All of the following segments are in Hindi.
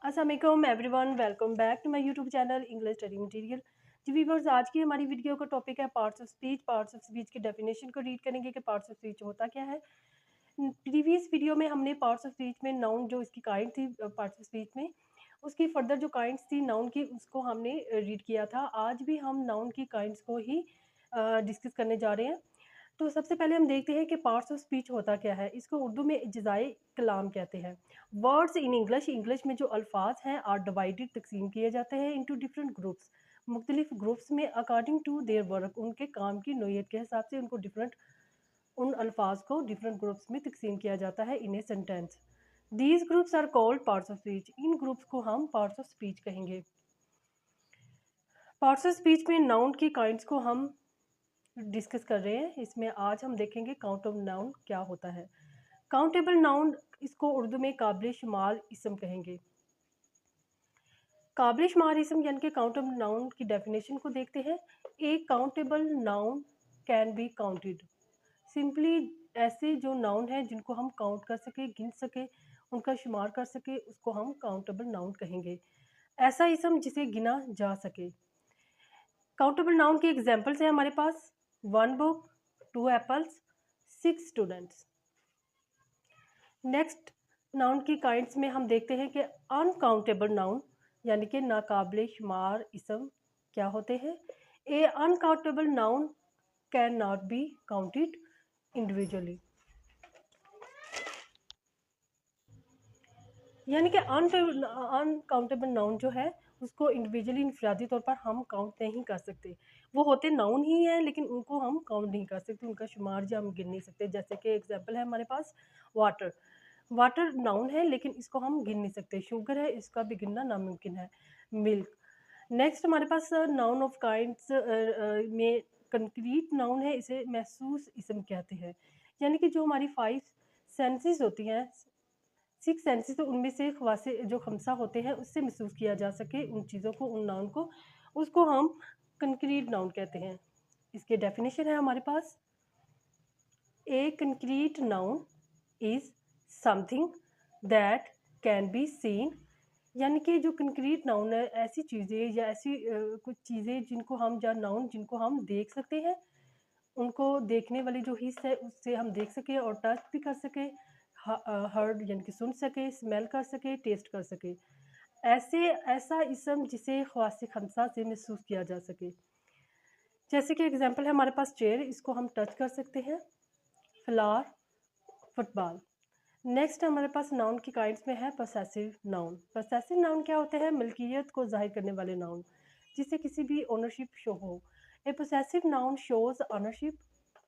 अस्सलाम वालेकुम everyone, welcome back to my YouTube channel English study material. जी व्यूअर्स, आज की हमारी वीडियो का टॉपिक है parts of speech. Parts of speech की डेफिनेशन को रीड करेंगे कि पार्ट्स ऑफ स्पीच होता क्या है। प्रीवियस वीडियो में हमने पार्ट्स ऑफ स्पीच में नाउन जो इसकी काइंड थी पार्ट्स ऑफ स्पीच में, उसकी फर्दर जो काइंड्स थी नाउन की उसको हमने रीड किया था। आज भी हम नाउन की काइंड्स को ही डिस्कस करने जा रहे हैं। तो सबसे पहले हम देखते हैं कि पार्ट्स ऑफ स्पीच होता क्या है। इसको उर्दू में इज्ज़ाए कलाम कहते हैं। वर्ड्स इन इंग्लिश में जो अल्फाज हैं आर डिवाइडेड तकसीम किए जाते हैं इनटू डिफरेंट ग्रुप्स, मुख्तलिफ ग्रुप्स में अकॉर्डिंग टू देयर वर्क, उनके काम की नोयत के हिसाब से उनको डिफरेंट उन अल्फाज को डिफरेंट ग्रुप्स में तकसीम किया जाता है in a sentence. These groups are called parts of speech. इन ग्रुप्स को हम पार्ट्स ऑफ स्पीच कहेंगे। पार्ट्स ऑफ स्पीच में नाउन की काइंड्स को हम डिस्कस कर रहे हैं। इसमें आज हम देखेंगे काउंट ऑफ नाउन क्या होता है। काउंटेबल नाउन, इसको उर्दू में काबिल शुमार इसम कहेंगे। काबिल शुमार इसम यानी कि काउंटेबल नाउन की डेफिनेशन को देखते हैं। एक countable noun can be counted, simply ऐसे जो नाउन है जिनको हम काउंट कर सके, गिन सके, उनका शुमार कर सके, उसको हम काउंटेबल नाउन कहेंगे। ऐसा इसम जिसे गिना जा सके। काउंटेबल नाउन के एग्जाम्पल्स हैं हमारे पास, 1 book, 2 apples, 6 students. Next noun की काइंड्स में हम देखते हैं कि अनकाउंटेबल नाउन यानी कि नाकाबिल शुमार इसम क्या होते हैं। A uncountable noun can not be counted individually, यानी कि अनकाउंटेबल नाउन जो है उसको इंडिविजुअली इंफरादी तौर पर हम काउंट नहीं कर सकते। वो होते नाउन ही हैं लेकिन उनको हम काउंट नहीं कर सकते, उनका शुमार जो हम गिन नहीं सकते। जैसे कि एग्जांपल है हमारे पास वाटर। वाटर नाउन है लेकिन इसको हम गिन नहीं सकते। शुगर है, इसका भी गिनना नामुमकिन है। मिल्क। नेक्स्ट हमारे पास नाउन ऑफ काइंड्स में कंक्रीट नाउन है, इसे महसूस इसम कहते हैं। यानी कि जो हमारी 5 सेंसेस होती हैं, 6 सेंसेस, तो उनमें से खवासे जो खमसा होते हैं उससे महसूस किया जा सके उन चीज़ों को, उन नाउन को, उसको हम कंक्रीट नाउन कहते हैं। इसके डेफिनेशन है हमारे पास, a concrete noun is something that can be seen, यानी कि जो कंक्रीट नाउन है ऐसी चीज़ें या ऐसी कुछ चीज़ें जिनको हम, या नाउन जिनको हम देख सकते हैं, उनको देखने वाली जो हिस्स है उससे हम देख सके और टच भी कर सके, हर्ड यानी कि सुन सके, स्मेल कर सके, टेस्ट कर सके। ऐसा इसम जिसे ख्वास खमसा से महसूस किया जा सके। जैसे कि एग्जांपल है हमारे पास चेयर, इसको हम टच कर सकते हैं। Flower, football. नेक्स्ट हमारे पास नाउन की काइंड्स में है पोसेसिव नाउन। पोसेसिव नाउन क्या होते हैं? मिल्कियत को जाहिर करने वाले नाउन, जिससे किसी भी ओनरशिप शो हो। ए पोसेसिव नाउन शोज ओनरशिप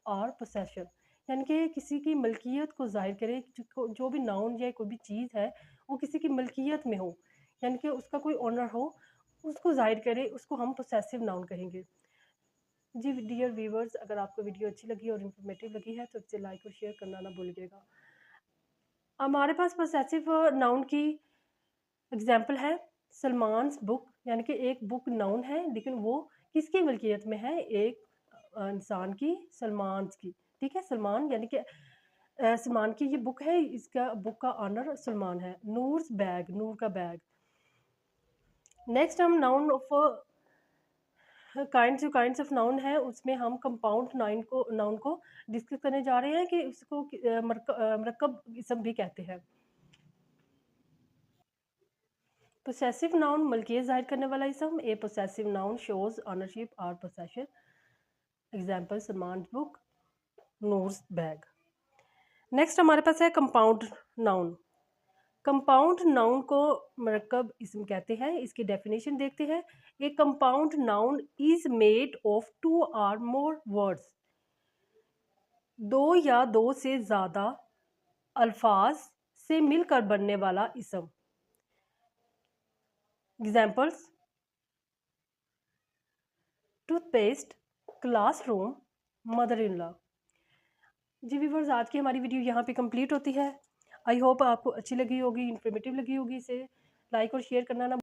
और पोसेशन, यानी कि किसी की मलकियत को जाहिर करे। जो भी नाउन या कोई भी चीज़ है वो किसी की मलकियत में हो, यानी कि उसका कोई ओनर हो, उसको जाहिर करे, उसको हम पोसेसिव नाउन कहेंगे। जी डियर व्यूवर्स, अगर आपको वीडियो अच्छी लगी और इन्फॉर्मेटिव लगी है तो इसे लाइक और शेयर करना ना भूलिएगा। हमारे पास पोसेसिव नाउन की एग्जाम्पल है सलमान्स बुक, यानी कि एक बुक नाउन है लेकिन वो किसकी मलकियत में है? एक इंसान की, सलमान की। ठीक है, सलमान यानी कि सलमान की ये बुक है, इसका बुक का ऑनर सलमान है। नूर्स बैग, नूर का बैग। नेक्स्ट हम noun of kinds of noun है उसमें हम कंपाउंड नाउन को डिस्कस करने जा रहे हैं कि उसको मरकब इसम भी कहते हैं। पोसेसिव नाउन मलकियत जाहिर करने वाला इसम। ए पोसेसिव नाउन शोज ऑनरशिप और possession. Example Salman book, Noor's bag. Next हमारे पास है कंपाउंड नाउन। कंपाउंड नाउन को मरकब इसम कहते हैं। इसकी डेफिनेशन देखते हैं। ए compound noun is made of 2 और मोर वर्ड्स, 2 या 2 से ज़्यादा अल्फाज से मिलकर बनने वाला इसम। Examples toothpaste, classroom, mother in law. जी व्यूअर्स, आज की हमारी वीडियो यहाँ पे कंप्लीट होती है। आई होप आपको अच्छी लगी होगी, इन्फॉर्मेटिव लगी होगी। इसे लाइक और शेयर करना ना